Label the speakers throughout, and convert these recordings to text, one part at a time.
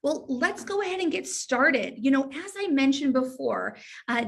Speaker 1: Well, let's go ahead and get started. You know, as I mentioned before,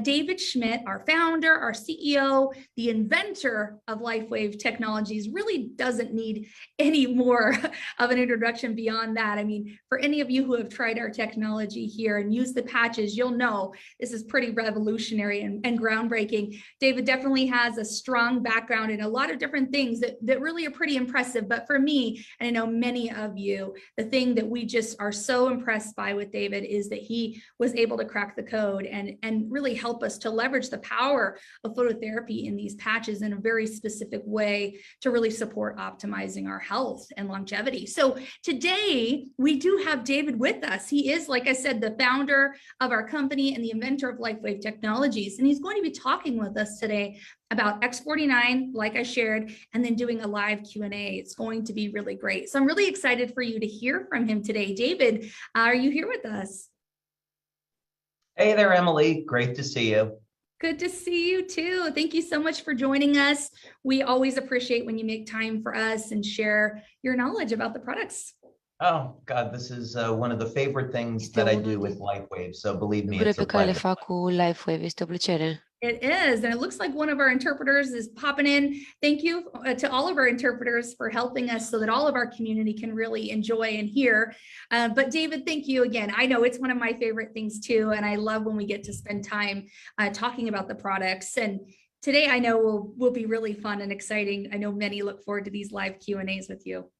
Speaker 1: David Schmidt, our founder, our CEO, the inventor of Lifewave Technologies, really doesn't need any more of an introduction beyond that. I mean, for any of you who have tried our technology here and used the patches, you'll know this is pretty revolutionary and groundbreaking. David definitely has a strong background in a lot of different things that really are pretty impressive. But for me, and I know many of you, the thing that we just are so impressed by with David is that he was able to crack the code and really help us to leverage the power of phototherapy in these patches in a very specific way to really support optimizing our health and longevity. So today we do have David with us. He is, like I said, the founder of our company and the inventor of Lifewave Technologies. And he's going to be talking with us today about X49, like I shared, and then doing a live Q&A. It's going to be really great. So I'm really excited for you to hear from him today. David, are you here with us?
Speaker 2: Hey there, Emily. Great to see you.
Speaker 1: Good to see you too. Thank you so much for joining us. We always appreciate when you make time for us and share your knowledge about the products.
Speaker 2: Oh, God, this is one of the favorite things that I do with Lifewave. So believe me, it's a
Speaker 3: pe care le
Speaker 2: pleasure.
Speaker 3: fac cu Lifewave este o plăcere.
Speaker 1: It is, and it looks like one of our interpreters is popping in. Thank you to all of our interpreters for helping us so that all of our community can really enjoy and hear. But David, thank you again. I know it's one of my favorite things too, and I love when we get to spend time talking about the products. And today I know will be really fun and exciting. I know many look forward to these live Q&As with you.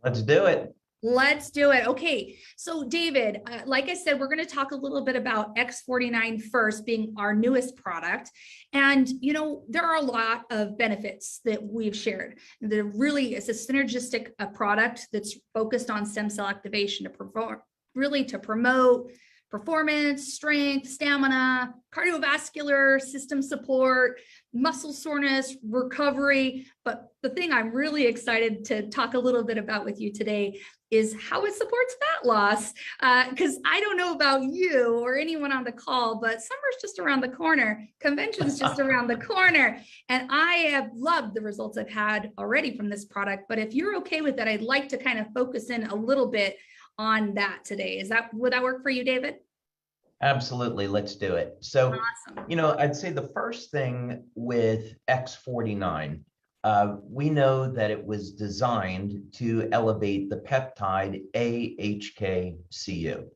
Speaker 2: Let's do it.
Speaker 1: Let's do it. Okay. So David, like I said, we're going to talk a little bit about X49 first, being our newest product. And, you know, there are a lot of benefits that we've shared. There really is a synergistic product that's focused on stem cell activation to promote performance, strength, stamina, cardiovascular system support, muscle soreness, recovery. But the thing I'm really excited to talk a little bit about with you today is how it supports fat loss. Because I don't know about you or anyone on the call, but summer's just around the corner. Convention's just around the corner. And I have loved the results I've had already from this product. But if you're okay with that, I'd like to kind of focus in a little bit on that today. Would that work for you, David?
Speaker 2: Absolutely. Let's do it. So,
Speaker 1: Awesome.
Speaker 2: you know, I'd say the first thing with X49, we know that it was designed to elevate the peptide AHK-CU.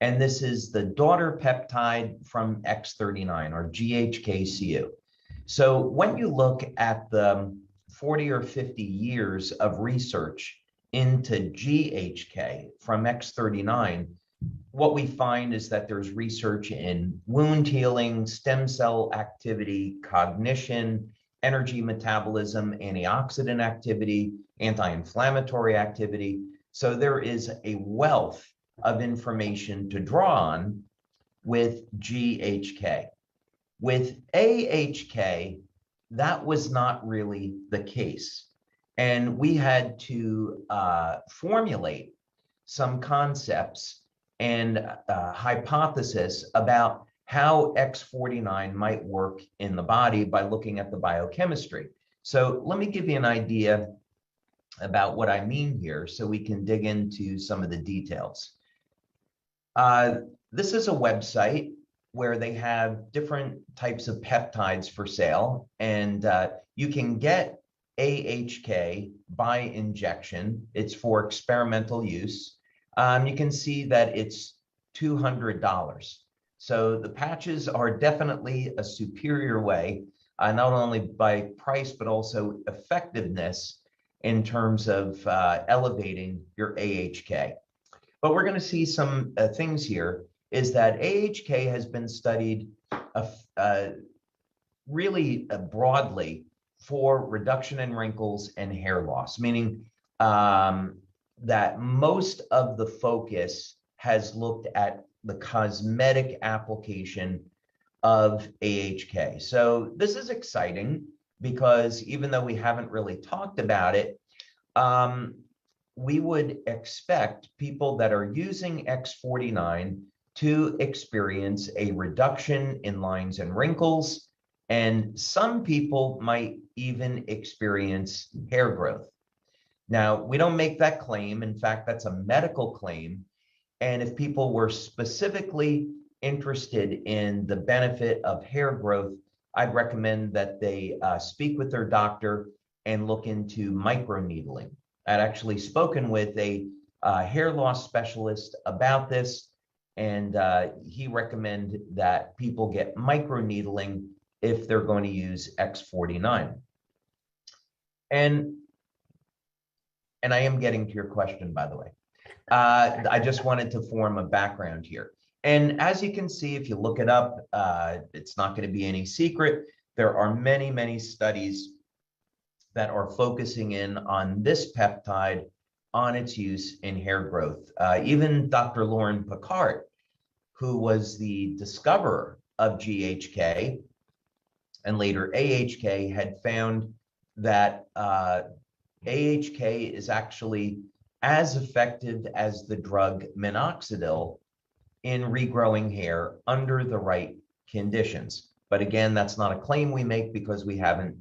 Speaker 2: And this is the daughter peptide from X39 or GHK-CU. So when you look at the 40 or 50 years of research into GHK from X39, what we find is that there's research in wound healing, stem cell activity, cognition, energy metabolism, antioxidant activity, anti-inflammatory activity. So there is a wealth of information to draw on with GHK. With AHK, that was not really the case. And we had to formulate some concepts and hypothesis about how X49 might work in the body by looking at the biochemistry. So let me give you an idea about what I mean here so we can dig into some of the details. This is a website where they have different types of peptides for sale, and you can get AHK by injection. It's for experimental use. You can see that it's $200. So the patches are definitely a superior way, not only by price, but also effectiveness in terms of elevating your AHK. But we're going to see some things here is that AHK has been studied really broadly for reduction in wrinkles and hair loss, meaning that most of the focus has looked at the cosmetic application of AHK. So this is exciting because even though we haven't really talked about it, we would expect people that are using X49 to experience a reduction in lines and wrinkles, and some people might even experience hair growth. Now, we don't make that claim. In fact, that's a medical claim. And if people were specifically interested in the benefit of hair growth, I'd recommend that they speak with their doctor and look into microneedling. I'd actually spoken with a hair loss specialist about this, and he recommended that people get microneedling if they're going to use X49. And I am getting to your question, by the way. I just wanted to form a background here. And as you can see, if you look it up, it's not going to be any secret. There are many, many studies that are focusing in on this peptide, on its use in hair growth. Even Dr. Lauren Picard, who was the discoverer of GHK and later AHK, had found that AHK is actually as effective as the drug minoxidil in regrowing hair under the right conditions. But again, that's not a claim we make because we haven't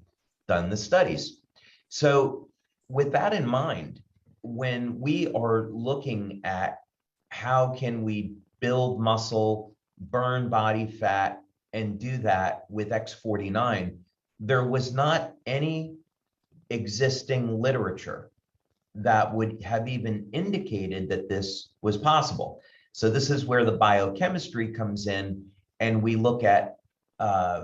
Speaker 2: done the studies. So with that in mind, when we are looking at how can we build muscle, burn body fat, and do that with X49, there was not any existing literature that would have even indicated that this was possible. So this is where the biochemistry comes in, and we look at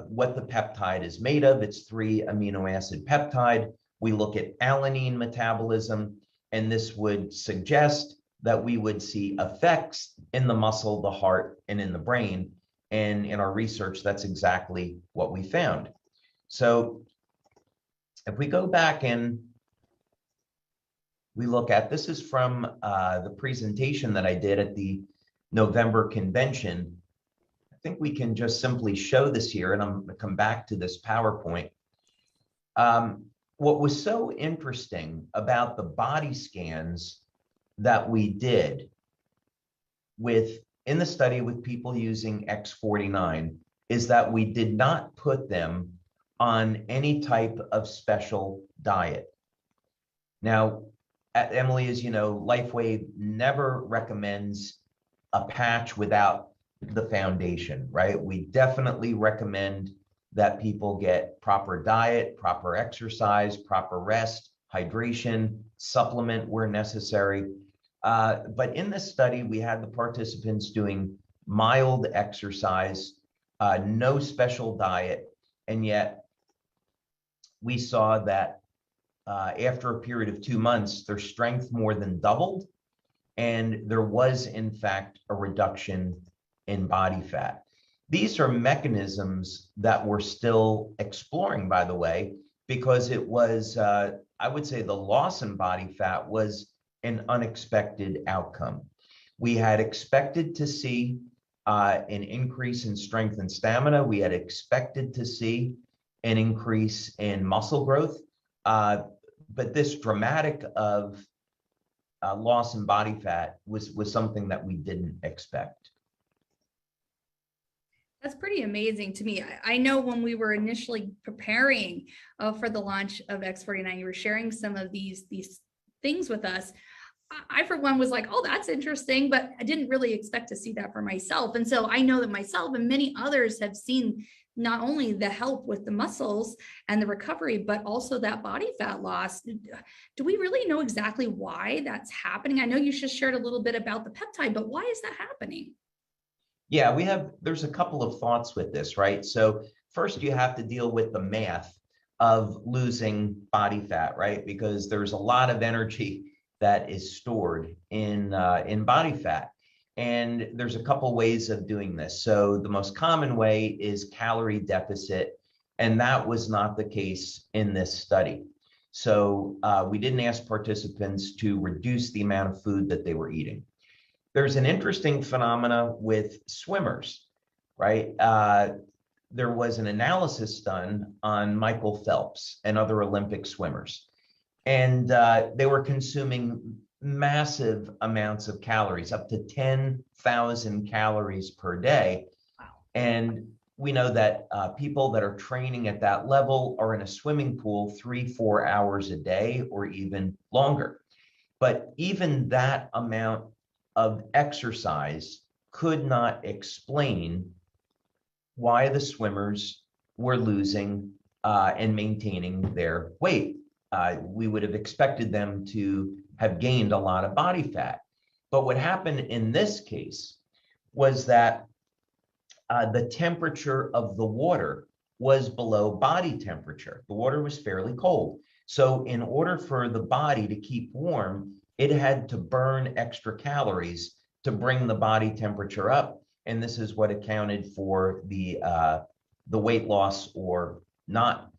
Speaker 2: what the peptide is made of. It's 3 amino acid peptide. We look at alanine metabolism, and this would suggest that we would see effects in the muscle, the heart, and in the brain. And in our research, that's exactly what we found. So if we go back and we look at, this is from the presentation that I did at the November convention. I think we can just simply show this here, and I'm going to come back to this PowerPoint. What was so interesting about the body scans that we did in the study with people using X49 is that we did not put them on any type of special diet. Now, Emily, as you know, Lifewave never recommends a patch without the foundation, right? We definitely recommend that people get proper diet, proper exercise, proper rest, hydration, supplement where necessary. But in this study, we had the participants doing mild exercise, no special diet, and yet we saw that after a period of 2 months, their strength more than doubled, and there was, in fact, a reduction in body fat. These are mechanisms that we're still exploring, by the way, because it was, I would say the loss in body fat was an unexpected outcome. We had expected to see an increase in strength and stamina. We had expected to see an increase in muscle growth. But this dramatic of loss in body fat was something that we didn't expect.
Speaker 1: That's pretty amazing to me. I know when we were initially preparing for the launch of X49, you were sharing some of these things with us. I, for one, was like, oh, that's interesting, but I didn't really expect to see that for myself. And so I know that myself and many others have seen not only the help with the muscles and the recovery, but also that body fat loss. Do we really know exactly why that's happening? I know you just shared a little bit about the peptide, but why is that happening?
Speaker 2: Yeah, there's a couple of thoughts with this, right? So first you have to deal with the math of losing body fat, right? Because there's a lot of energy that is stored in body fat. And there's a couple ways of doing this. So the most common way is calorie deficit, and that was not the case in this study. So we didn't ask participants to reduce the amount of food that they were eating. There's an interesting phenomena with swimmers, right? There was an analysis done on Michael Phelps and other Olympic swimmers, and they were consuming massive amounts of calories, up to 10,000 calories per day.
Speaker 1: Wow.
Speaker 2: And we know that people that are training at that level are in a swimming pool 3-4 hours a day or even longer. But even that amount of exercise could not explain why the swimmers were losing and maintaining their weight. We would have expected them to have gained a lot of body fat. But what happened in this case was that the temperature of the water was below body temperature. The water was fairly cold. So in order for the body to keep warm, it had to burn extra calories to bring the body temperature up. And this is what accounted for the weight loss or not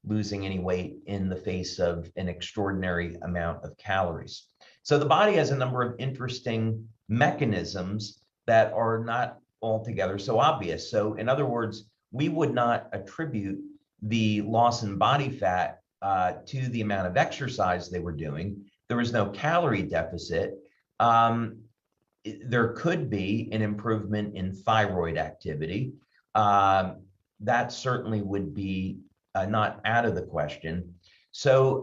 Speaker 2: losing any weight in the face of an extraordinary amount of calories. So the body has a number of interesting mechanisms that are not altogether so obvious. So in other words, we would not attribute the loss in body fat to the amount of exercise they were doing. There was no calorie deficit. There could be an improvement in thyroid activity. That certainly would be not out of the question. So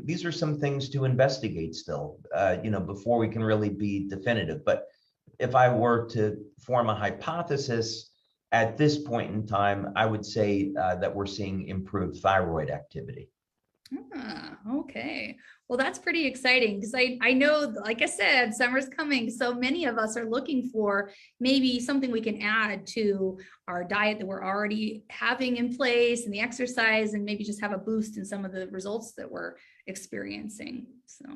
Speaker 2: these are some things to investigate still, before we can really be definitive. But if I were to form a hypothesis at this point in time, I would say that we're seeing improved thyroid activity.
Speaker 1: Okay. Well, that's pretty exciting because I know, like I said, summer's coming. So many of us are looking for maybe something we can add to our diet that we're already having in place and the exercise, and maybe just have a boost in some of the results that we're experiencing. So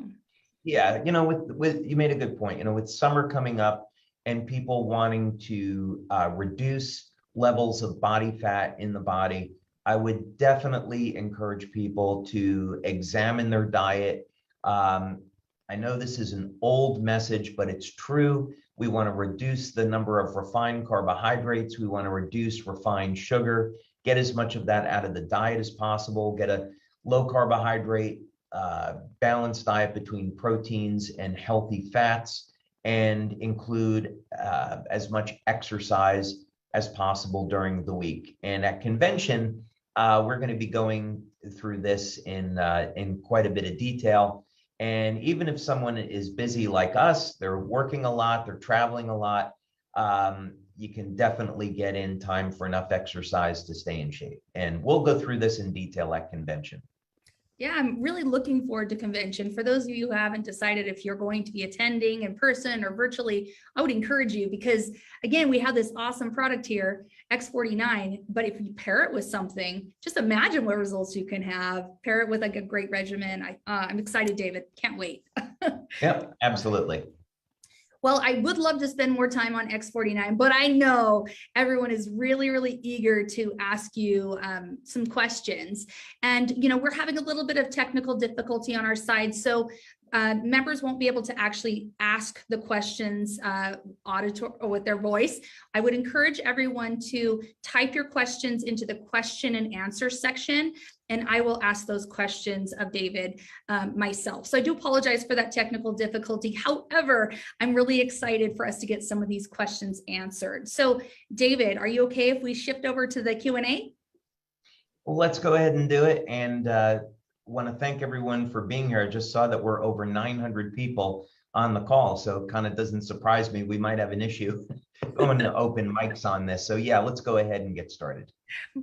Speaker 2: yeah, with you made a good point. With summer coming up and people wanting to reduce levels of body fat in the body, I would definitely encourage people to examine their diet. I know this is an old message, but it's true. We want to reduce the number of refined carbohydrates. We want to reduce refined sugar, get as much of that out of the diet as possible, get a low carbohydrate, balanced diet between proteins and healthy fats, and include as much exercise as possible during the week. And at convention, we're going to be going through this in quite a bit of detail. And even if someone is busy like us, they're working a lot, they're traveling a lot, you can definitely get in time for enough exercise to stay in shape. And we'll go through this in detail at convention.
Speaker 1: Yeah, I'm really looking forward to convention. For those of you who haven't decided if you're going to be attending in person or virtually, I would encourage you because, again, we have this awesome product here, X49, but if you pair it with something, just imagine what results you can have. Pair it with like a great regimen. I'm excited, David. Can't wait.
Speaker 2: Yep, absolutely.
Speaker 1: Well, I would love to spend more time on X49, but I know everyone is really, really eager to ask you some questions. And, we're having a little bit of technical difficulty on our side. So members won't be able to actually ask the questions auditory or with their voice. I would encourage everyone to type your questions into the question and answer section, and I will ask those questions of David myself. So I do apologize for that technical difficulty. However, I'm really excited for us to get some of these questions answered. So David, are you okay if we shift over to the Q&A?
Speaker 2: Well, let's go ahead and do it. And want to thank everyone for being here. I just saw that we're over 900 people on the call, so it kind of doesn't surprise me. We might have an issue going to open mics on this. So yeah, let's go ahead and get started.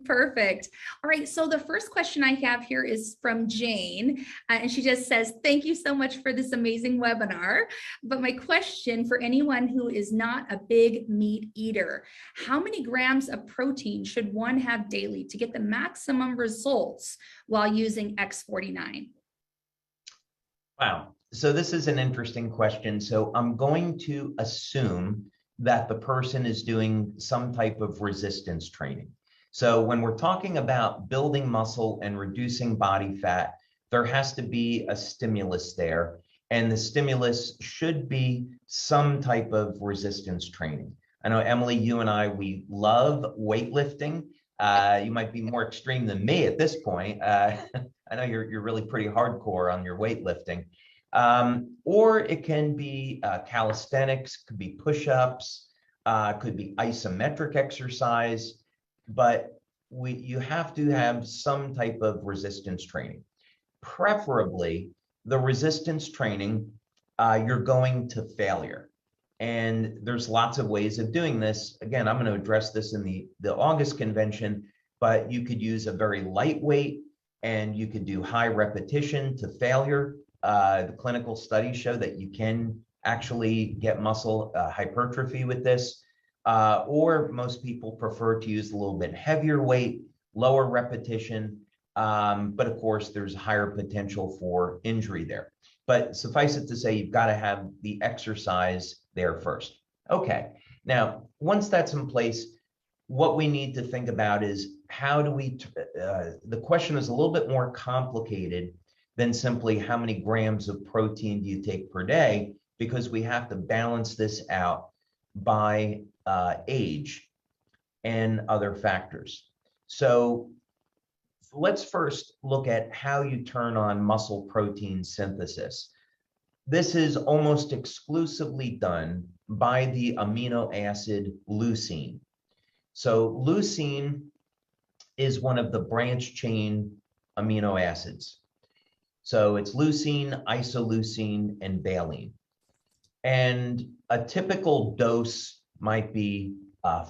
Speaker 1: Perfect. All right. So the first question I have here is from Jane, and she just says, thank you so much for this amazing webinar. But my question for anyone who is not a big meat eater, how many grams of protein should one have daily to get the maximum results while using X49?
Speaker 2: Wow. So this is an interesting question. So I'm going to assume that the person is doing some type of resistance training. So when we're talking about building muscle and reducing body fat, there has to be a stimulus there. And the stimulus should be some type of resistance training. I know, Emily, you and I, we love weightlifting. You might be more extreme than me at this point. I know you're really pretty hardcore on your weightlifting. Or it can be calisthenics, could be push-ups, could be isometric exercise. But you have to have some type of resistance training. Preferably, the resistance training, you're going to failure. And there's lots of ways of doing this. Again, I'm going to address this in the August convention, but you could use a very lightweight and you could do high repetition to failure. The clinical studies show that you can actually get muscle hypertrophy with this. Or most people prefer to use a little bit heavier weight, lower repetition. But of course, there's higher potential for injury there. But suffice it to say, you've got to have the exercise there first. Okay, now, once that's in place, what we need to think about is how do we, the question is a little bit more complicated than simply how many grams of protein do you take per day, because we have to balance this out by age and other factors. So let's first look at how you turn on muscle protein synthesis. This is almost exclusively done by the amino acid leucine. So leucine is one of the branch chain amino acids. So it's leucine, isoleucine, and valine. And a typical dose might be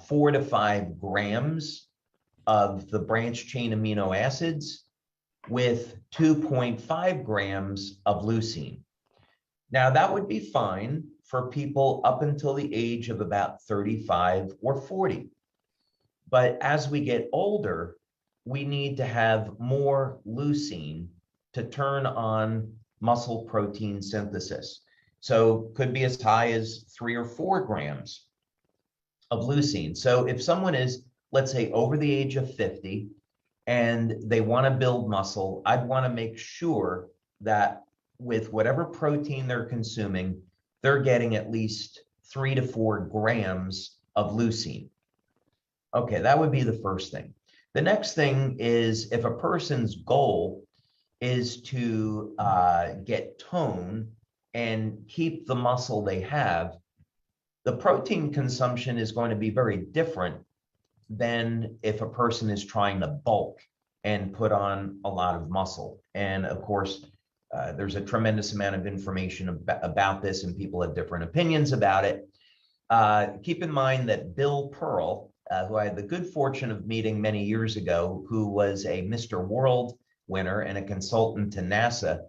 Speaker 2: 4 to 5 grams of the branch chain amino acids with 2.5 grams of leucine. Now, that would be fine for people up until the age of about 35 or 40. But as we get older, we need to have more leucine to turn on muscle protein synthesis. So could be as high as 3 or 4 grams of leucine. So if someone is, let's say, over the age of 50 and they want to build muscle, I'd want to make sure that with whatever protein they're consuming, they're getting at least 3 to 4 grams of leucine. Okay, that would be the first thing. The next thing is if a person's goal is to get tone and keep the muscle they have, the protein consumption is going to be very different than if a person is trying to bulk and put on a lot of muscle. And of course, there's a tremendous amount of information about this, and people have different opinions about it. Keep in mind that Bill Pearl, who I had the good fortune of meeting many years ago, who was a Mr. World winner and a consultant to NASA,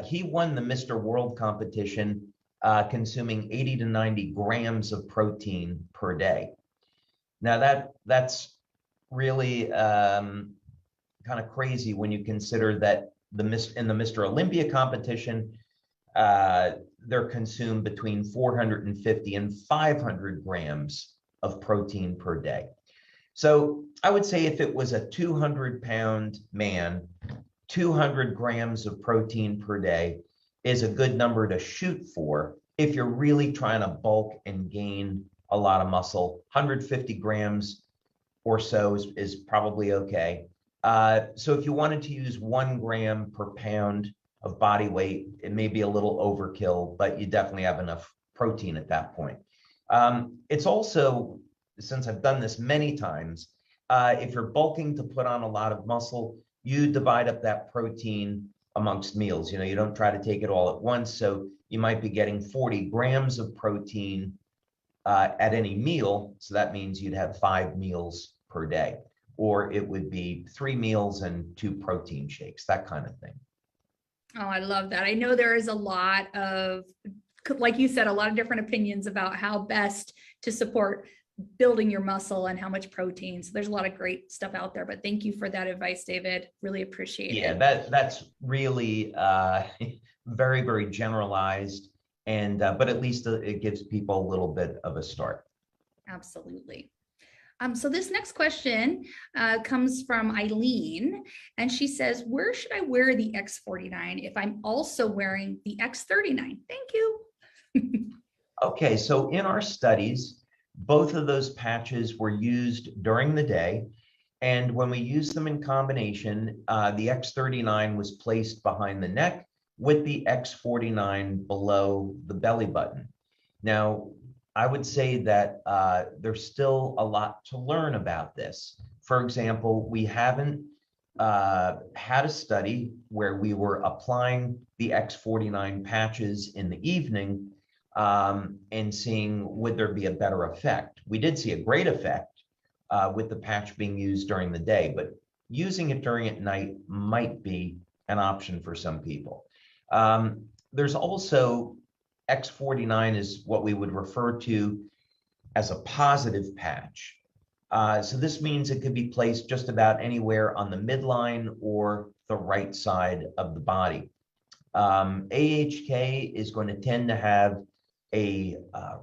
Speaker 2: he won the Mr. World competition consuming 80 to 90 grams of protein per day. Now that's really kind of crazy when you consider that in the Mr. Olympia competition, they're consumed between 450 and 500 grams of protein per day. So I would say if it was a 200-pound man, 200 grams of protein per day is a good number to shoot for if you're really trying to bulk and gain a lot of muscle. 150 grams or so is probably okay. So if you wanted to use 1 gram per pound of body weight, it may be a little overkill, but you definitely have enough protein at that point. It's also, since I've done this many times, if you're bulking to put on a lot of muscle, you divide up that protein amongst meals. You don't try to take it all at once. So you might be getting 40 grams of protein at any meal. So that means you'd have 5 meals per day, or it would be 3 meals and 2 protein shakes, that kind of thing.
Speaker 1: Oh, I love that. I know there is a lot of, like you said, a lot of different opinions about how best to support building your muscle and how much protein. So there's a lot of great stuff out there, but thank you for that advice, David. Really appreciate it.
Speaker 2: Yeah, that's really very, very generalized, and but at least it gives people a little bit of a start.
Speaker 1: Absolutely. So this next question comes from Eileen, and she says, where should I wear the X49 if I'm also wearing the X39? Thank you.
Speaker 2: Okay, so in our studies, both of those patches were used during the day. And when we used them in combination, the X39 was placed behind the neck with the X49 below the belly button. Now, I would say that there's still a lot to learn about this. For example, we haven't had a study where we were applying the X49 patches in the evening and seeing would there be a better effect. We did see a great effect with the patch being used during the day, but using it during at night might be an option for some people. There's also X49 is what we would refer to as a positive patch. So this means it could be placed just about anywhere on the midline or the right side of the body. AHK is going to tend to have a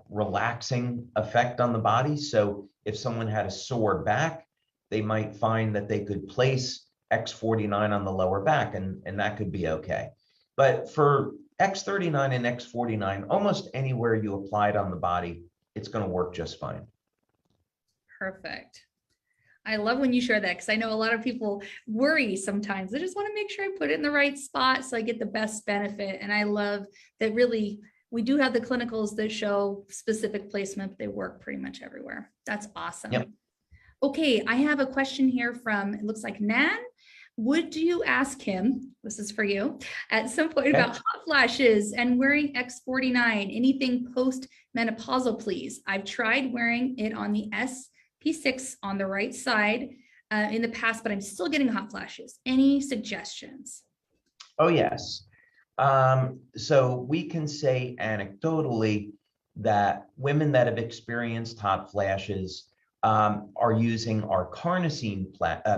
Speaker 2: relaxing effect on the body. So if someone had a sore back, they might find that they could place X49 on the lower back, and that could be okay. But for X39 and X49, almost anywhere you apply it on the body, it's going to work just fine.
Speaker 1: Perfect. I love when you share that, because I know a lot of people worry sometimes. They just want to make sure I put it in the right spot so I get the best benefit. And I love that really we do have the clinicals that show specific placement, but they work pretty much everywhere. That's awesome.
Speaker 2: Yep.
Speaker 1: Okay, I have a question here from, it looks like Nan. Would you ask him, this is for you, at some point about hot flashes and wearing X49, anything post-menopausal, please? I've tried wearing it on the SP6 on the right side in the past, but I'm still getting hot flashes. Any suggestions?
Speaker 2: Oh, yes. So we can say anecdotally that women that have experienced hot flashes are using our carnosine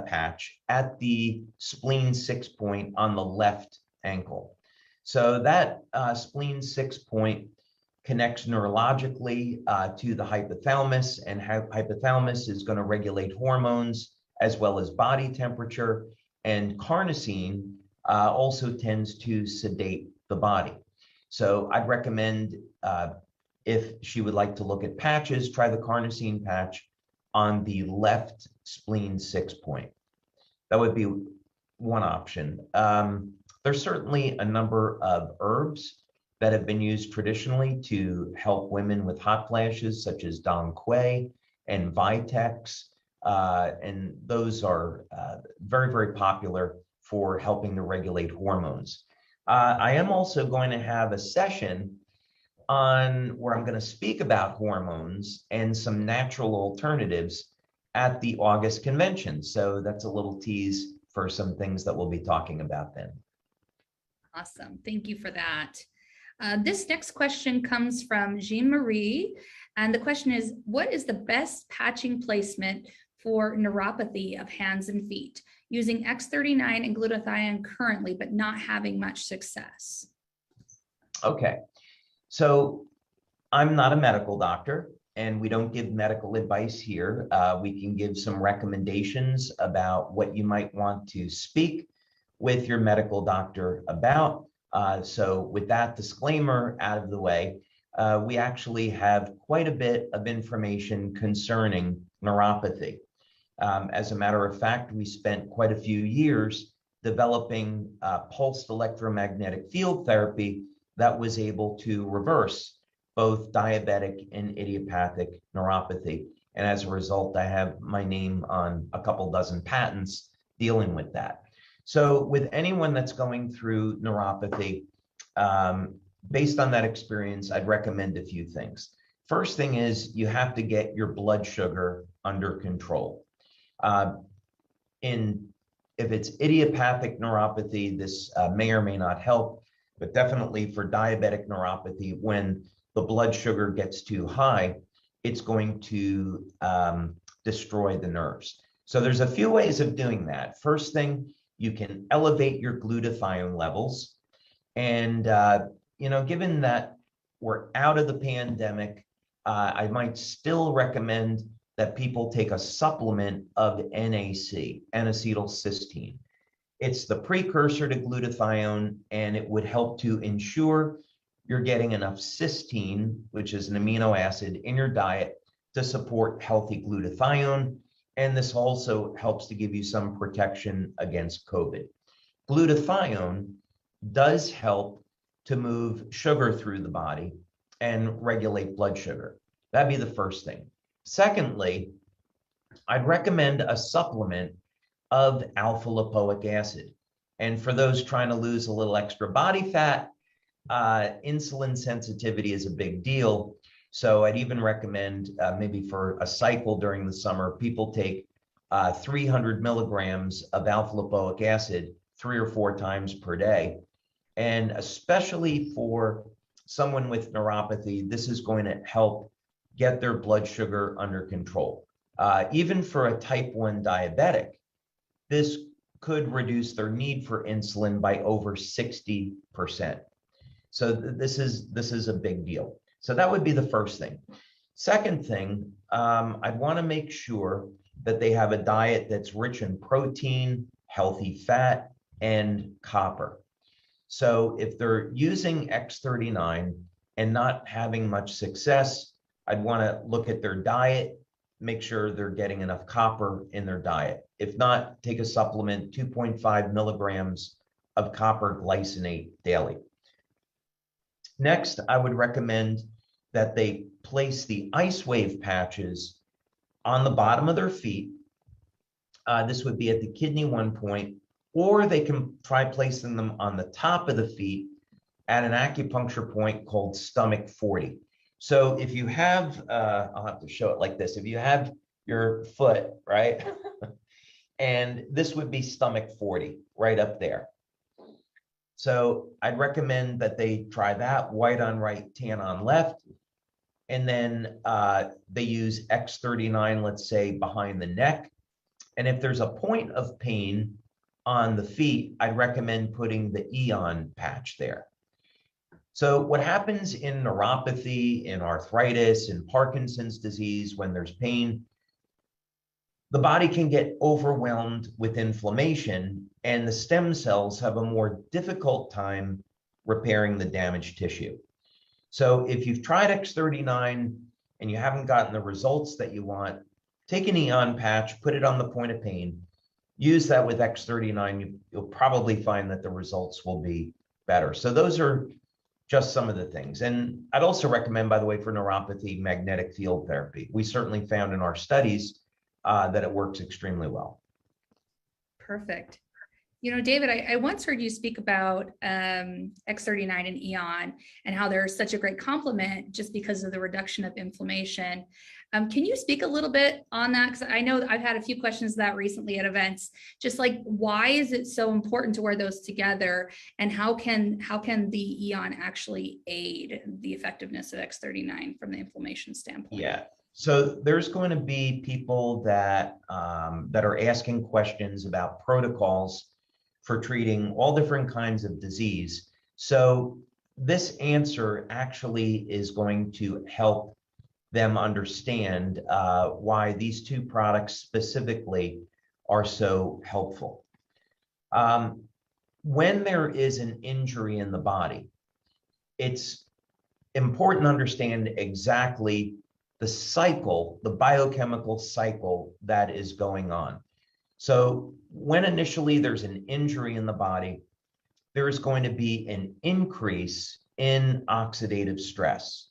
Speaker 2: patch at the spleen 6 point on the left ankle. So that spleen 6 point connects neurologically to the hypothalamus, and hypothalamus is going to regulate hormones as well as body temperature, and carnosine also tends to sedate the body. So I'd recommend if she would like to look at patches, try the carnosine patch on the left spleen 6 point. That would be one option. There's certainly a number of herbs that have been used traditionally to help women with hot flashes, such as Dong Quai and Vitex, and those are very, very popular for helping to regulate hormones. I am also going to have a session on where I'm going to speak about hormones and some natural alternatives at the August convention. So that's a little tease for some things that we'll be talking about then.
Speaker 1: Awesome. Thank you for that. This next question comes from Jean-Marie. And the question is, what is the best patching placement for neuropathy of hands and feet, using X39 and glutathione currently, but not having much success?
Speaker 2: Okay. So I'm not a medical doctor, and we don't give medical advice here. We can give some recommendations about what you might want to speak with your medical doctor about. So with that disclaimer out of the way, we actually have quite a bit of information concerning neuropathy. As a matter of fact, we spent quite a few years developing pulsed electromagnetic field therapy that was able to reverse both diabetic and idiopathic neuropathy. And as a result, I have my name on a couple dozen patents dealing with that. So with anyone that's going through neuropathy, based on that experience, I'd recommend a few things. First thing is you have to get your blood sugar under control. If it's idiopathic neuropathy, this may or may not help, but definitely for diabetic neuropathy, when the blood sugar gets too high, it's going to destroy the nerves. So there's a few ways of doing that. First thing, you can elevate your glutathione levels. And, given that we're out of the pandemic, I might still recommend that people take a supplement of NAC, N-acetylcysteine. It's the precursor to glutathione, and it would help to ensure you're getting enough cysteine, which is an amino acid, in your diet to support healthy glutathione. And this also helps to give you some protection against COVID. Glutathione does help to move sugar through the body and regulate blood sugar. That'd be the first thing. Secondly, I'd recommend a supplement of alpha lipoic acid. And for those trying to lose a little extra body fat, insulin sensitivity is a big deal. So I'd even recommend maybe for a cycle during the summer, people take 300 milligrams of alpha lipoic acid 3 or 4 times per day. And especially for someone with neuropathy, this is going to help get their blood sugar under control. Even for a type 1 diabetic, this could reduce their need for insulin by over 60%. So this is a big deal. So that would be the first thing. Second thing, I'd want to make sure that they have a diet that's rich in protein, healthy fat, and copper. So if they're using X39 and not having much success, I'd want to look at their diet, make sure they're getting enough copper in their diet. If not, take a supplement, 2.5 milligrams of copper glycinate daily. Next, I would recommend that they place the Lifewave patches on the bottom of their feet. This would be at the kidney 1 point, or they can try placing them on the top of the feet at an acupuncture point called stomach 40. So if you have, I'll have to show it like this. If you have your foot, right? And this would be stomach 40, right up there. So I'd recommend that they try that, white on right, tan on left. And then they use X39, let's say, behind the neck. And if there's a point of pain on the feet, I'd recommend putting the Eon patch there. So what happens in neuropathy, in arthritis, in Parkinson's disease, when there's pain, the body can get overwhelmed with inflammation, and the stem cells have a more difficult time repairing the damaged tissue. So if you've tried X39 and you haven't gotten the results that you want, take an Eon patch, put it on the point of pain, use that with X39, you'll probably find that the results will be better. So those are just some of the things. And I'd also recommend, by the way, for neuropathy, magnetic field therapy. We certainly found in our studies that it works extremely well.
Speaker 1: Perfect. You know, David, I once heard you speak about X39 and Eon and how they're such a great complement just because of the reduction of inflammation. Can you speak a little bit on that? Because I know I've had a few questions of that recently at events, just like why is it so important to wear those together, and how can the Eon actually aid the effectiveness of X39 from the inflammation standpoint?
Speaker 2: Yeah. So there's going to be people that that are asking questions about protocols for treating all different kinds of disease. So this answer actually is going to help them understand why these two products specifically are so helpful. When there is an injury in the body, it's important to understand exactly the cycle, the biochemical cycle that is going on. So when initially there's an injury in the body, there is going to be an increase in oxidative stress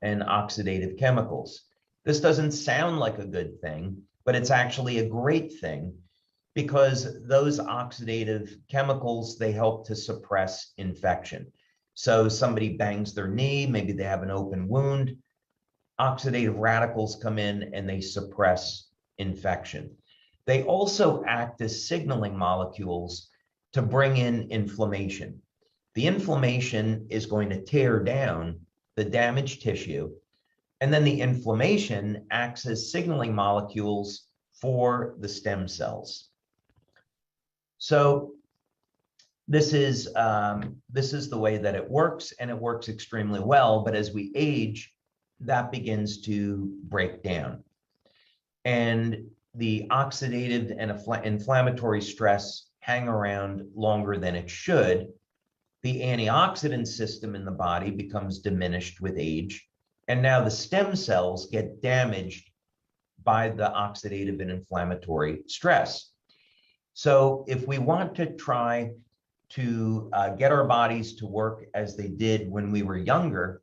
Speaker 2: and oxidative chemicals. This doesn't sound like a good thing, but it's actually a great thing because those oxidative chemicals, they help to suppress infection. So somebody bangs their knee, maybe they have an open wound, oxidative radicals come in and they suppress infection. They also act as signaling molecules to bring in inflammation. The inflammation is going to tear down the damaged tissue, and then the inflammation acts as signaling molecules for the stem cells. So this is the way that it works, and it works extremely well. But as we age, that begins to break down, and the oxidative and inflammatory stress hang around longer than it should. The antioxidant system in the body becomes diminished with age, and now the stem cells get damaged by the oxidative and inflammatory stress. So if we want to try to get our bodies to work as they did when we were younger,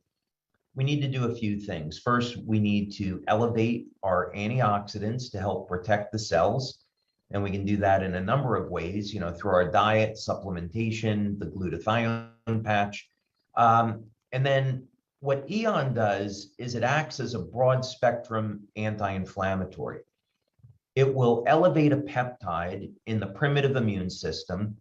Speaker 2: we need to do a few things. First, we need to elevate our antioxidants to help protect the cells. And we can do that in a number of ways, through our diet, supplementation, the glutathione patch. And then what EON does is it acts as a broad spectrum anti-inflammatory. It will elevate a peptide in the primitive immune system,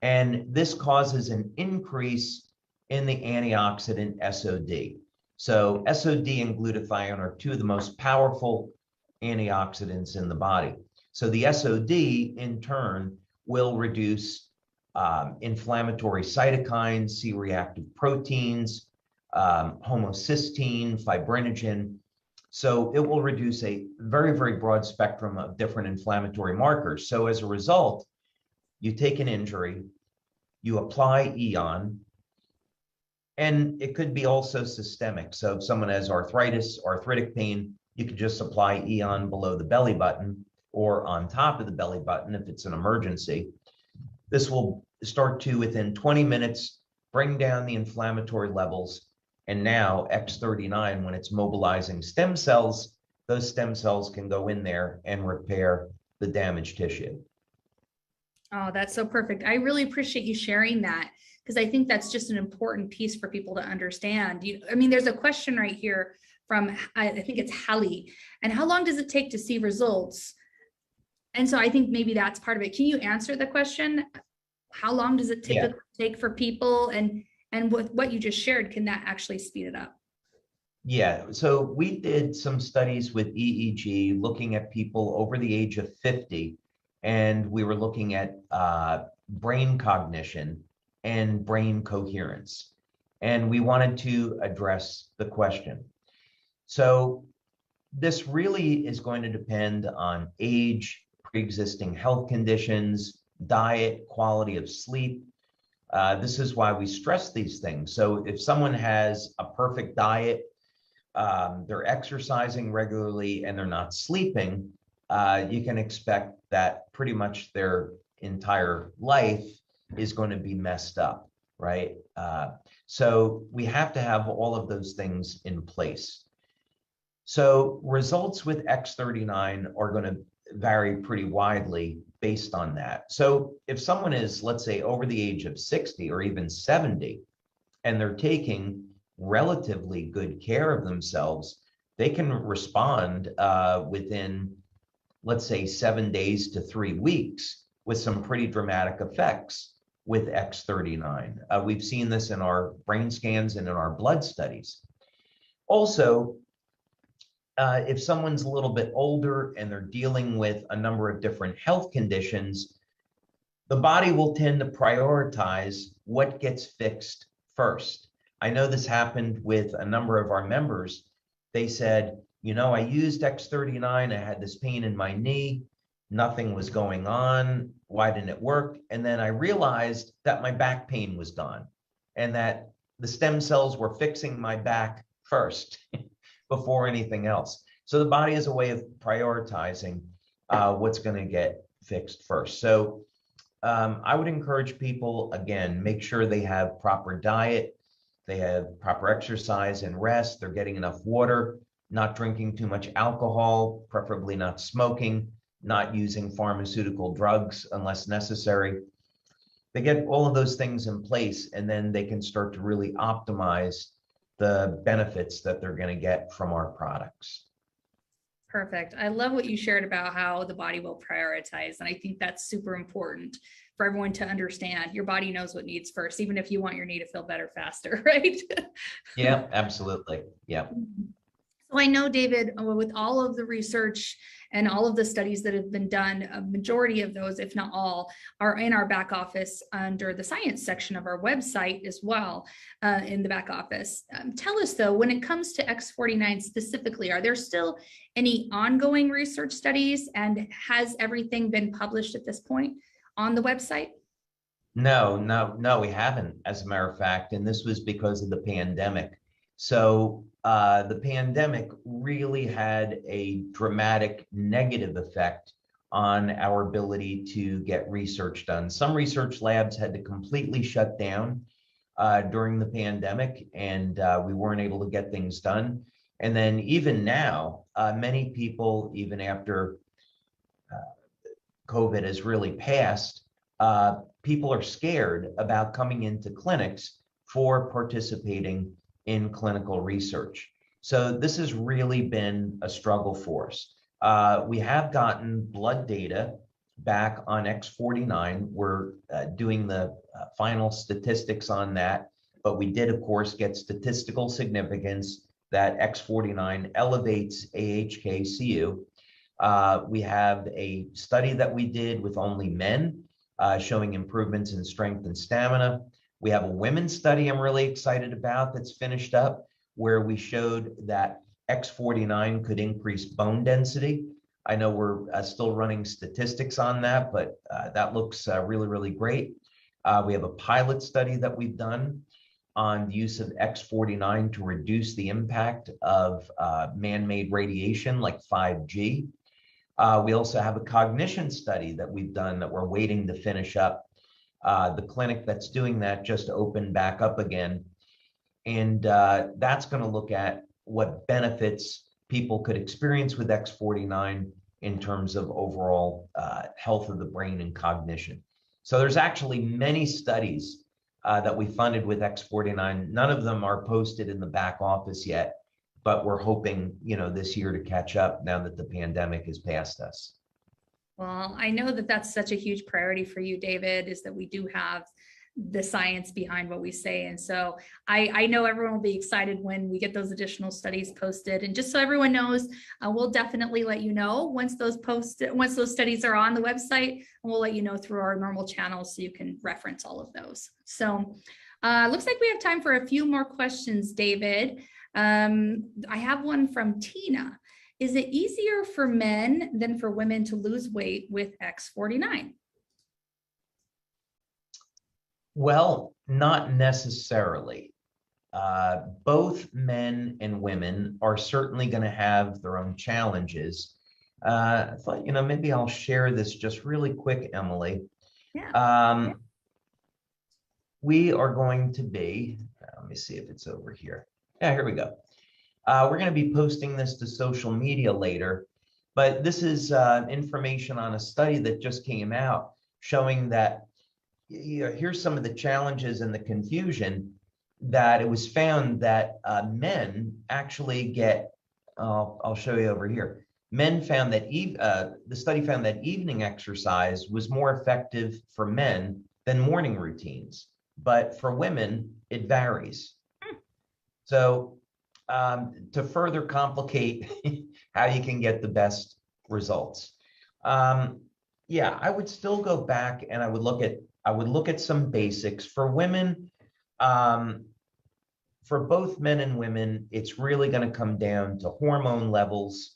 Speaker 2: and this causes an increase in the antioxidant SOD. So SOD and glutathione are two of the most powerful antioxidants in the body. So the SOD in turn will reduce inflammatory cytokines, C-reactive proteins, homocysteine, fibrinogen. So it will reduce a very, very broad spectrum of different inflammatory markers. So as a result, you take an injury, you apply EON, and it could be also systemic. So if someone has arthritis, arthritic pain, you could just apply EON below the belly button or on top of the belly button if it's an emergency. This will start to, within 20 minutes, bring down the inflammatory levels. And now X39, when it's mobilizing stem cells, those stem cells can go in there and repair the damaged tissue.
Speaker 1: Oh, that's so perfect. I really appreciate you sharing that, because I think that's just an important piece for people to understand. I mean, there's a question right here from, I think it's Hallie, and how long does it take to see results? And so I think maybe that's part of it. Can you answer the question? How long does it typically take for people? And with what you just shared, can that actually speed it up?
Speaker 2: Yeah, so we did some studies with EEG looking at people over the age of 50, and we were looking at brain cognition and brain coherence. And we wanted to address the question. So this really is going to depend on age, pre-existing health conditions, diet, quality of sleep. This is why we stress these things. So if someone has a perfect diet, they're exercising regularly, and they're not sleeping, you can expect that pretty much their entire life is going to be messed up, right? So we have to have all of those things in place. So results with X39 are going to vary pretty widely based on that. So if someone is, let's say, over the age of 60 or even 70, and they're taking relatively good care of themselves, they can respond within, let's say, 7 days to 3 weeks with some pretty dramatic effects with X39. We've seen this in our brain scans and in our blood studies. Also, if someone's a little bit older and they're dealing with a number of different health conditions, the body will tend to prioritize what gets fixed first. I know this happened with a number of our members. They said, you know, I used X39, I had this pain in my knee, nothing was going on, why didn't it work? And then I realized that my back pain was gone and that the stem cells were fixing my back first before anything else. So the body is a way of prioritizing what's going to get fixed first. So I would encourage people, again, make sure they have proper diet, they have proper exercise and rest, they're getting enough water, not drinking too much alcohol, preferably not smoking, not using pharmaceutical drugs unless necessary. They get all of those things in place, and then they can start to really optimize the benefits that they're going to get from our products.
Speaker 1: Perfect. I love what you shared about how the body will prioritize. And I think that's super important for everyone to understand. Your body knows what needs first, even if you want your knee to feel better faster, right?
Speaker 2: Yeah, absolutely. Yeah.
Speaker 1: So I know, David, with all of the research and all of the studies that have been done, a majority of those, if not all, are in our back office under the science section of our website as well, in the back office. Tell us, though, when it comes to X49 specifically, are there still any ongoing research studies, and has everything been published at this point on the website?
Speaker 2: No, we haven't, as a matter of fact, and this was because of the pandemic. So the pandemic really had a dramatic negative effect on our ability to get research done. Some research labs had to completely shut down during the pandemic, and we weren't able to get things done. And then even now, many people, even after COVID has really passed, people are scared about coming into clinics for participating in clinical research. So this has really been a struggle for us. We have gotten blood data back on X49. We're doing the final statistics on that, but we did, of course, get statistical significance that X49 elevates AHK-CU. We have a study that we did with only men showing improvements in strength and stamina. We have a women's study I'm really excited about that's finished up, where we showed that X49 could increase bone density. I know we're still running statistics on that, but that looks really, really great. We have a pilot study that we've done on the use of X49 to reduce the impact of man-made radiation like 5G. We also have a cognition study that we've done that we're waiting to finish up. The clinic that's doing that just opened back up again. And that's going to look at what benefits people could experience with X49 in terms of overall health of the brain and cognition. So there's actually many studies that we funded with X49. None of them are posted in the back office yet, but we're hoping, this year to catch up now that the pandemic has passed us.
Speaker 1: Well, I know that that's such a huge priority for you, David, is that we do have the science behind what we say. And so I know everyone will be excited when we get those additional studies posted. And just so everyone knows, we'll definitely let you know once those studies are on the website, and we'll let you know through our normal channels so you can reference all of those. So looks like we have time for a few more questions, David. I have one from Tina. Is it easier for men than for women to lose weight with X49?
Speaker 2: Well, not necessarily. Both men and women are certainly going to have their own challenges. I thought, maybe I'll share this just really quick, Emily.
Speaker 1: Yeah.
Speaker 2: We are going to be, let me see if it's over here. Yeah, here we go. We're going to be posting this to social media later, but this is information on a study that just came out showing that here's some of the challenges and the confusion, that it was found that men actually get, I'll show you over here. Men found that, the study found that evening exercise was more effective for men than morning routines, but for women, it varies. So to further complicate how you can get the best results. Yeah, I would still go back and I would look at some basics for women. For both men and women, it's really going to come down to hormone levels.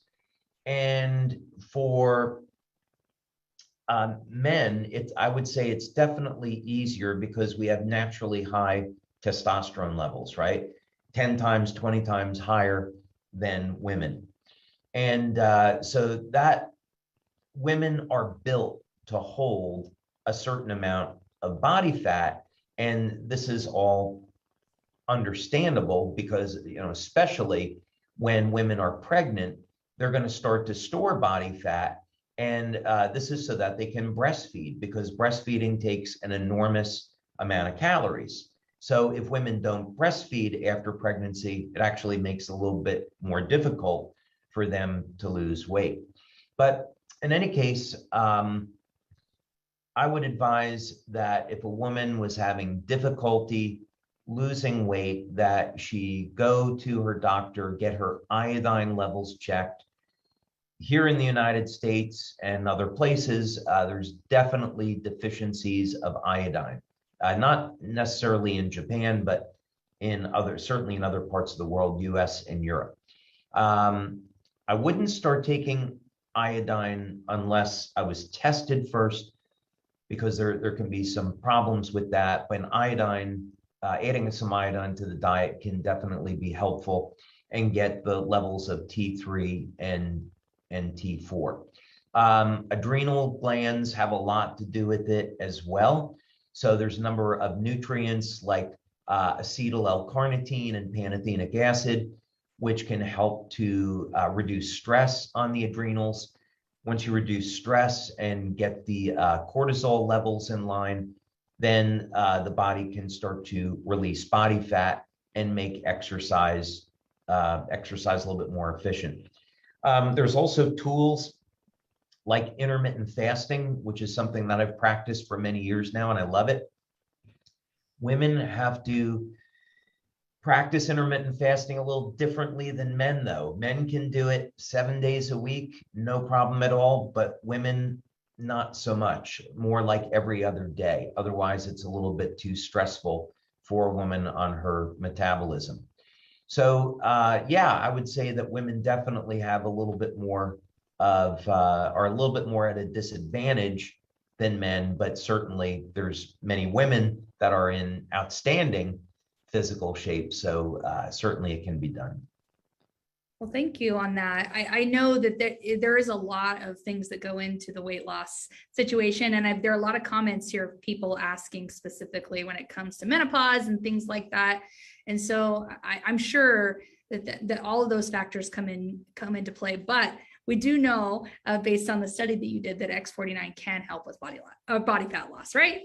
Speaker 2: And for men, I would say it's definitely easier because we have naturally high testosterone levels, right? 10 times, 20 times higher than women. And so that women are built to hold a certain amount of body fat. And this is all understandable because, especially when women are pregnant, they're going to start to store body fat. And this is so that they can breastfeed, because breastfeeding takes an enormous amount of calories. So if women don't breastfeed after pregnancy, it actually makes it a little bit more difficult for them to lose weight. But in any case, I would advise that if a woman was having difficulty losing weight, that she go to her doctor, get her iodine levels checked. Here in the United States and other places, there's definitely deficiencies of iodine. Not necessarily in Japan, but certainly in other parts of the world, US and Europe. I wouldn't start taking iodine unless I was tested first, because there can be some problems with that. But iodine, adding some iodine to the diet can definitely be helpful and get the levels of T3 and T4. Adrenal glands have a lot to do with it as well. So there's a number of nutrients like acetyl L-carnitine and pantothenic acid, which can help to reduce stress on the adrenals. Once you reduce stress and get the cortisol levels in line, then the body can start to release body fat and make exercise a little bit more efficient. There's also tools like intermittent fasting, which is something that I've practiced for many years now, and I love it. Women have to practice intermittent fasting a little differently than men, though. Men can do it 7 days a week, no problem at all, but women, not so much, more like every other day. Otherwise, it's a little bit too stressful for a woman on her metabolism. So yeah, I would say that women definitely have a little bit more are a little bit more at a disadvantage than men, but certainly there's many women that are in outstanding physical shape. So certainly it can be done.
Speaker 1: Well, thank you on that. I know that there is a lot of things that go into the weight loss situation. And there are a lot of comments here of people asking specifically when it comes to menopause and things like that. And so I'm sure that all of those factors come into play. But we do know, based on the study that you did, that X49 can help with body fat loss, right?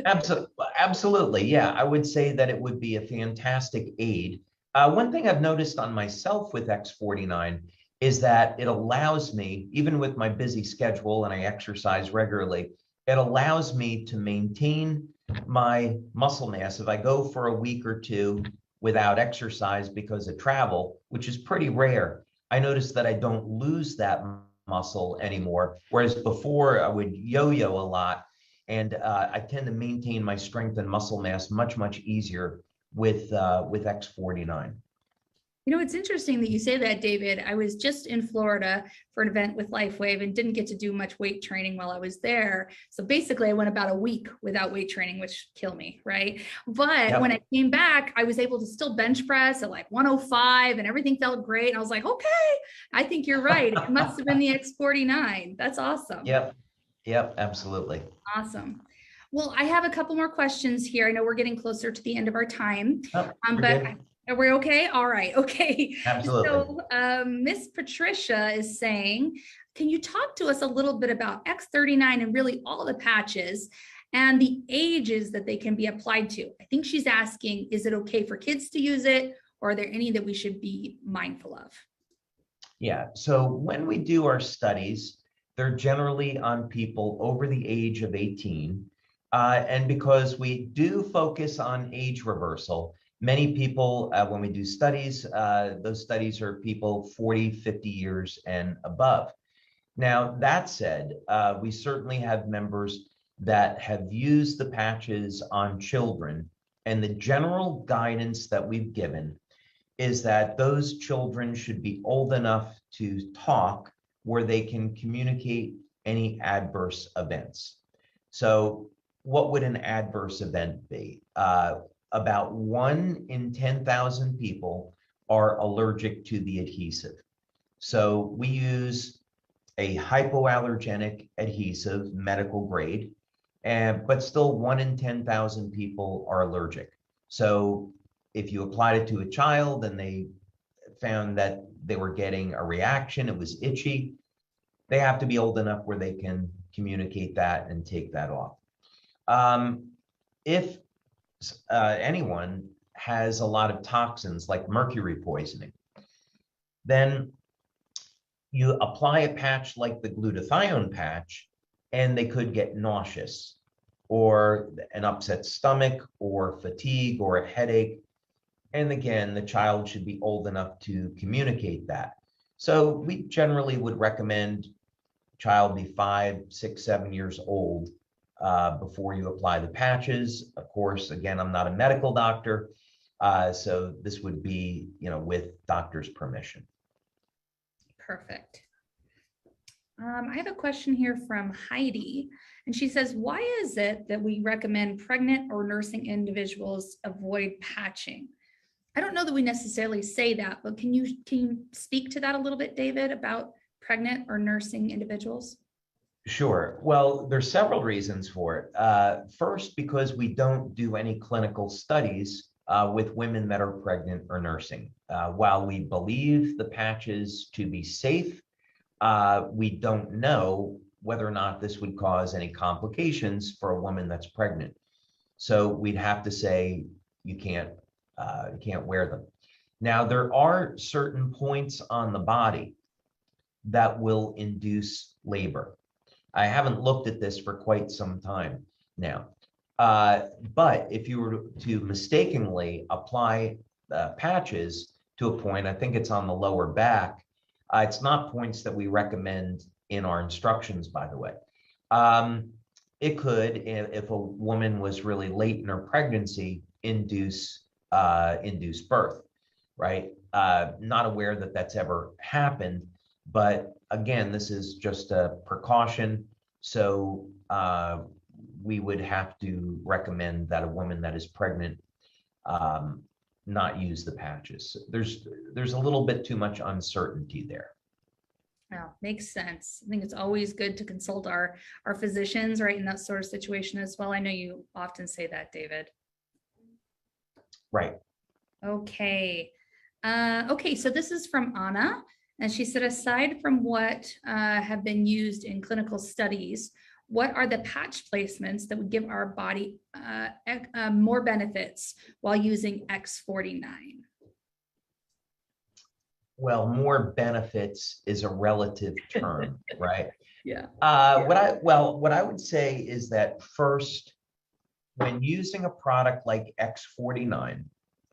Speaker 2: Absolutely. Yeah, I would say that it would be a fantastic aid. One thing I've noticed on myself with X49 is that it allows me, even with my busy schedule and I exercise regularly, it allows me to maintain my muscle mass. If I go for a week or two without exercise because of travel, which is pretty rare, I notice that I don't lose that muscle anymore. Whereas before I would yo-yo a lot, and I tend to maintain my strength and muscle mass much easier with X49.
Speaker 1: You know, it's interesting that you say that, David. I was just in Florida for an event with Lifewave and didn't get to do much weight training while I was there. So basically I went about a week without weight training, which killed me, right? But
Speaker 2: Yep.
Speaker 1: When I came back, I was able to still bench press at like 105 and everything felt great. And I was like, okay, I think you're right. It must have been the X49. That's awesome.
Speaker 2: Yep, absolutely.
Speaker 1: Awesome. Well, I have a couple more questions here. I know we're getting closer to the end of our time,
Speaker 2: We're
Speaker 1: but
Speaker 2: good.
Speaker 1: are we okay? All right. Okay.
Speaker 2: Absolutely.
Speaker 1: So Miss Patricia is saying, can you talk to us a little bit about X39 and really all the patches and the ages that they can be applied to? I think she's asking, is it okay for kids to use it, or are there any that we should be mindful of?
Speaker 2: Yeah, so when we do our studies, they're generally on people over the age of 18. And because we do focus on age reversal, many people, when we do studies, those studies are people 40, 50 years and above. Now, that said, we certainly have members that have used the patches on children, and the general guidance that we've given is that those children should be old enough to talk where they can communicate any adverse events. So what would an adverse event be? About 1 in 10,000 people are allergic to the adhesive. So we use a hypoallergenic adhesive, medical grade, but still 1 in 10,000 people are allergic. So if you applied it to a child and they found that they were getting a reaction, it was itchy, they have to be old enough where they can communicate that and take that off. If anyone has a lot of toxins like mercury poisoning, then you apply a patch like the glutathione patch and they could get nauseous or an upset stomach or fatigue or a headache. And again, the child should be old enough to communicate that. So we generally would recommend child be 5, 6, 7 years old before you apply the patches. Of course, again, I'm not a medical doctor, so this would be, with doctor's permission.
Speaker 1: Perfect. I have a question here from Heidi, and she says, why is it that we recommend pregnant or nursing individuals avoid patching? I don't know that we necessarily say that, but can you speak to that a little bit, David, about pregnant or nursing individuals?
Speaker 2: Sure. Well, there's several reasons for it. First, because we don't do any clinical studies with women that are pregnant or nursing. While we believe the patches to be safe, we don't know whether or not this would cause any complications for a woman that's pregnant. So we'd have to say you can't wear them. Now, there are certain points on the body that will induce labor. I haven't looked at this for quite some time now. But if you were to mistakenly apply patches to a point, I think it's on the lower back, it's not points that we recommend in our instructions, by the way. It could, if a woman was really late in her pregnancy, induce birth, right? Not aware that that's ever happened, but again, this is just a precaution. So we would have to recommend that a woman that is pregnant not use the patches. There's a little bit too much uncertainty there.
Speaker 1: Yeah, makes sense. I think it's always good to consult our physicians, right, in that sort of situation as well. I know you often say that, David.
Speaker 2: Right.
Speaker 1: Okay. Okay, so this is from Anna, and she said, aside from what have been used in clinical studies, what are the patch placements that would give our body more benefits while using X49?
Speaker 2: Well, more benefits is a relative term, right?
Speaker 1: Yeah.
Speaker 2: What I would say is that first, when using a product like X49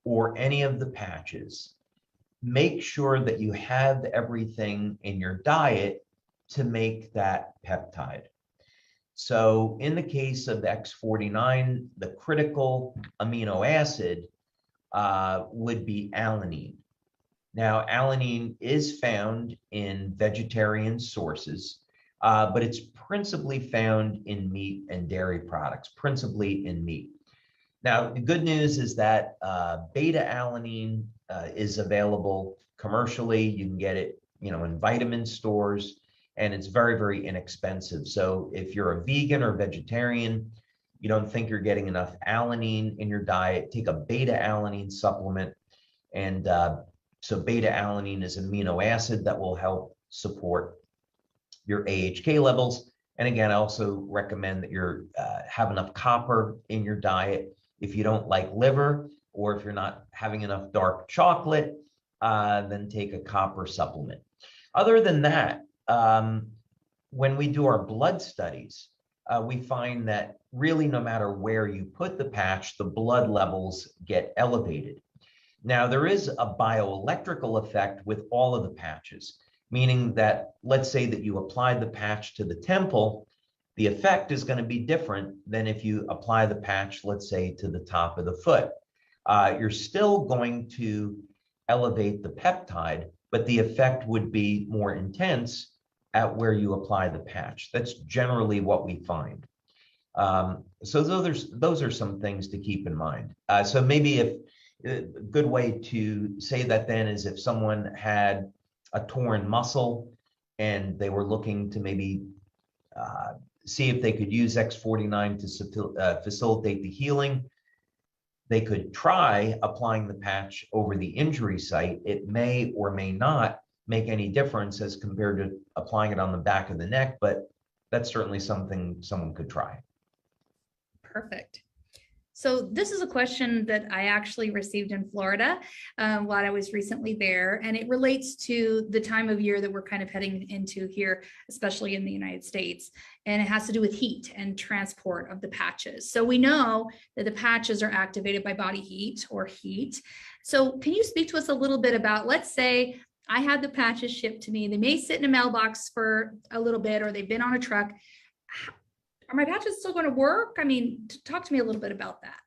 Speaker 2: or any of the patches, make sure that you have everything in your diet to make that peptide. So in the case of X49, the critical amino acid would be alanine. Now, alanine is found in vegetarian sources, but it's principally found in meat and dairy products, principally in meat. Now, the good news is that beta alanine is available commercially. You can get it, in vitamin stores, and it's very, very inexpensive. So if you're a vegan or vegetarian, you don't think you're getting enough alanine in your diet, take a beta alanine supplement. And so beta alanine is an amino acid that will help support your AHK levels. And again, I also recommend that you have enough copper in your diet. If you don't like liver, or if you're not having enough dark chocolate, then take a copper supplement. Other than that, when we do our blood studies, we find that really no matter where you put the patch, the blood levels get elevated. Now, there is a bioelectrical effect with all of the patches, meaning that let's say that you applied the patch to the temple, the effect is going to be different than if you apply the patch, let's say, to the top of the foot. You're still going to elevate the peptide, but the effect would be more intense at where you apply the patch. That's generally what we find. So those are some things to keep in mind. So maybe if a good way to say that then is if someone had a torn muscle and they were looking to maybe see if they could use X49 to facilitate the healing, they could try applying the patch over the injury site. It may or may not make any difference as compared to applying it on the back of the neck, but that's certainly something someone could try.
Speaker 1: Perfect. So this is a question that I actually received in Florida while I was recently there, and it relates to the time of year that we're kind of heading into here, especially in the United States, and it has to do with heat and transport of the patches. So we know that the patches are activated by body heat or heat. So can you speak to us a little bit about, let's say I had the patches shipped to me, they may sit in a mailbox for a little bit, or they've been on a truck. Are my patches still going to work? I mean, talk to me a little bit about that.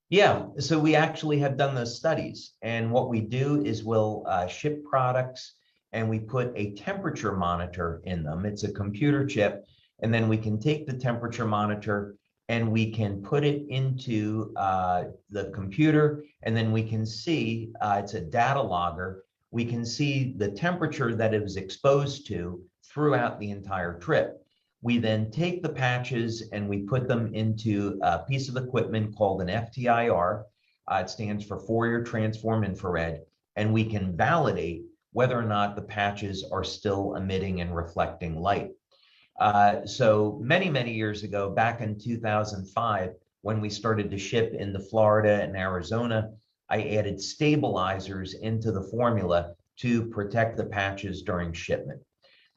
Speaker 2: Yeah, so we actually have done those studies. And what we do is we'll ship products and we put a temperature monitor in them. It's a computer chip. And then we can take the temperature monitor and we can put it into the computer. And then we can see, it's a data logger. We can see the temperature that it was exposed to throughout the entire trip. We then take the patches and we put them into a piece of equipment called an FTIR. It stands for Fourier Transform Infrared, and we can validate whether or not the patches are still emitting and reflecting light. So many, many years ago, back in 2005, when we started to ship into Florida and Arizona, I added stabilizers into the formula to protect the patches during shipment.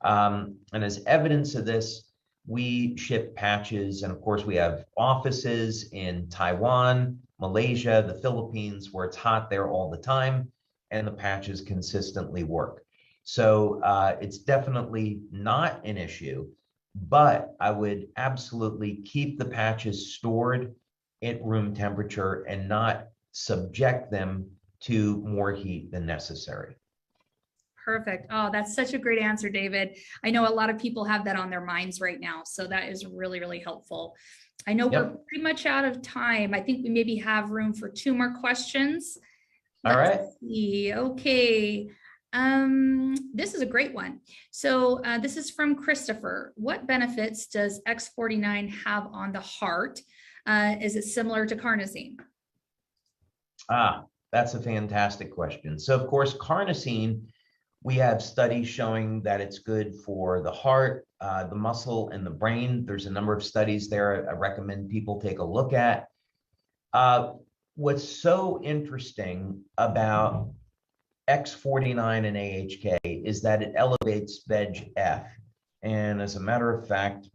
Speaker 2: And as evidence of this, we ship patches, and of course we have offices in Taiwan, Malaysia, the Philippines, where it's hot there all the time, and the patches consistently work. So it's definitely not an issue, but I would absolutely keep the patches stored at room temperature and not subject them to more heat than necessary.
Speaker 1: Perfect. Oh, that's such a great answer, David. I know a lot of people have that on their minds right now. So that is really, really helpful. I know we're pretty much out of time. I think we maybe have room for 2 more questions.
Speaker 2: All right.
Speaker 1: See. Okay. This is a great one. So this is from Christopher. What benefits does X49 have on the heart? Is it similar to carnosine?
Speaker 2: That's a fantastic question. So of course, carnosine, we have studies showing that it's good for the heart, the muscle, and the brain. There's a number of studies there I recommend people take a look at. What's so interesting about X49 and AHK is that it elevates VEGF. And as a matter of fact,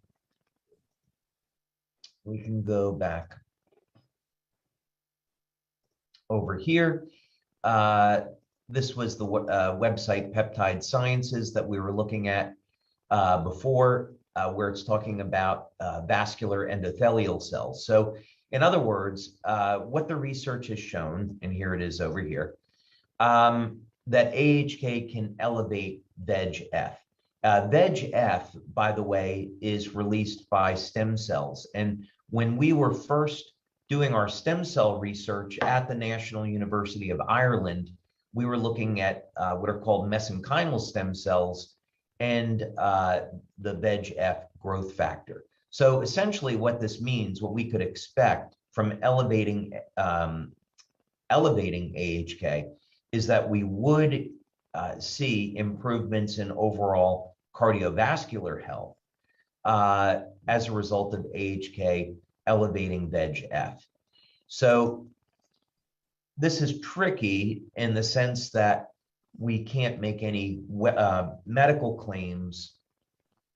Speaker 2: we can go back over here. This was the website Peptide Sciences that we were looking at before, where it's talking about vascular endothelial cells. So in other words, what the research has shown, and here it is over here, that AHK can elevate VEGF. VEGF, by the way, is released by stem cells. And when we were first doing our stem cell research at the National University of Ireland, we were looking at what are called mesenchymal stem cells and the VEGF growth factor. So essentially what this means, what we could expect from elevating AHK, is that we would see improvements in overall cardiovascular health as a result of AHK elevating VEGF. So this is tricky in the sense that we can't make any medical claims.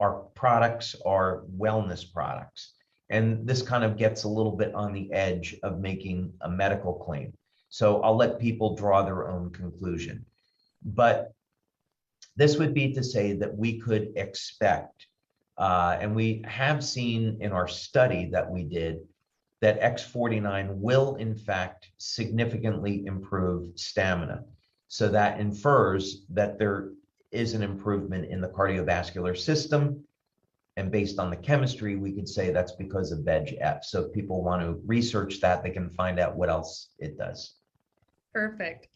Speaker 2: Our products are wellness products. And this kind of gets a little bit on the edge of making a medical claim. So I'll let people draw their own conclusion. But this would be to say that we could expect, and we have seen in our study that we did, that X49 will in fact significantly improve stamina. So that infers that there is an improvement in the cardiovascular system. And based on the chemistry, we could say that's because of VEGF. So if people want to research that, they can find out what else it does.
Speaker 1: Perfect.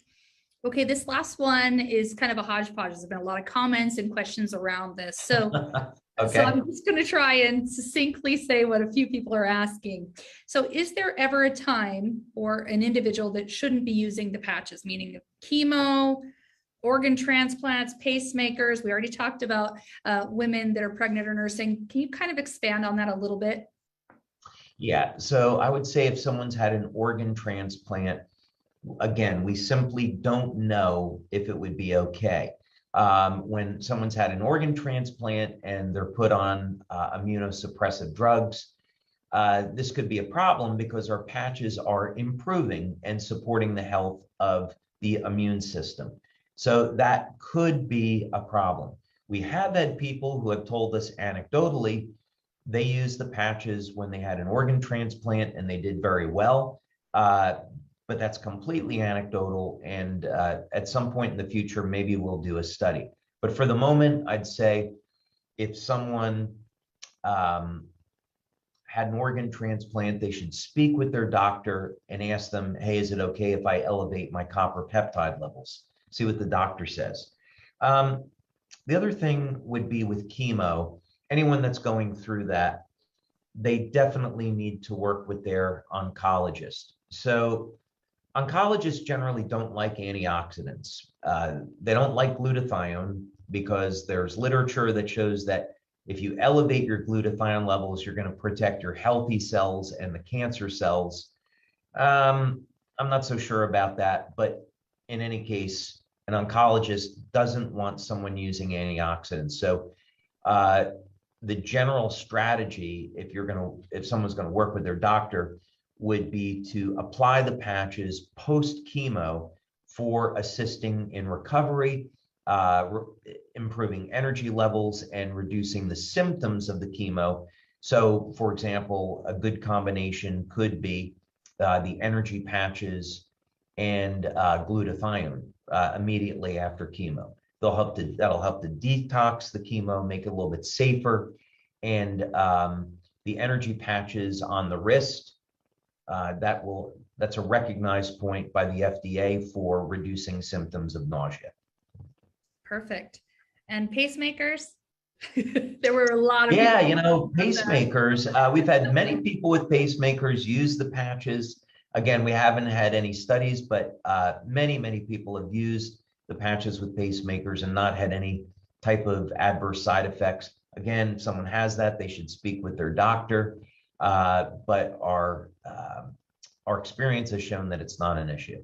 Speaker 1: Okay, this last one is kind of a hodgepodge. There's been a lot of comments and questions around this. So,
Speaker 2: okay.
Speaker 1: So I'm just going to try and succinctly say what a few people are asking. So is there ever a time or an individual that shouldn't be using the patches, meaning chemo, organ transplants, pacemakers? We already talked about women that are pregnant or nursing. Can you kind of expand on that a little bit?
Speaker 2: Yeah, so I would say if someone's had an organ transplant, again, we simply don't know if it would be okay. When someone's had an organ transplant and they're put on immunosuppressive drugs, this could be a problem because our patches are improving and supporting the health of the immune system. So that could be a problem. We have had people who have told us anecdotally, they used the patches when they had an organ transplant and they did very well. But that's completely anecdotal, and at some point in the future, maybe we'll do a study. But for the moment, I'd say if someone had an organ transplant, they should speak with their doctor and ask them, hey, is it okay if I elevate my copper peptide levels? See what the doctor says. The other thing would be with chemo, anyone that's going through that, they definitely need to work with their oncologist. So oncologists generally don't like antioxidants. They don't like glutathione because there's literature that shows that If you elevate your glutathione levels, you're going to protect your healthy cells and the cancer cells. I'm not so sure about that, but in any case, an oncologist doesn't want someone using antioxidants. So the general strategy, if someone's going to work with their doctor, would be to apply the patches post chemo for assisting in recovery, improving energy levels, and reducing the symptoms of the chemo. So, for example, a good combination could be the energy patches and glutathione immediately after chemo. That'll help to detox the chemo, make it a little bit safer. And the energy patches on the wrist, that's a recognized point by the FDA for reducing symptoms of nausea.
Speaker 1: Perfect. And pacemakers? There were a lot of
Speaker 2: Yeah,
Speaker 1: people
Speaker 2: pacemakers. We've had many people with pacemakers use the patches. Again, we haven't had any studies, but many people have used the patches with pacemakers and not had any type of adverse side effects. Again, if someone has that, they should speak with their doctor. But our experience has shown that it's not an issue.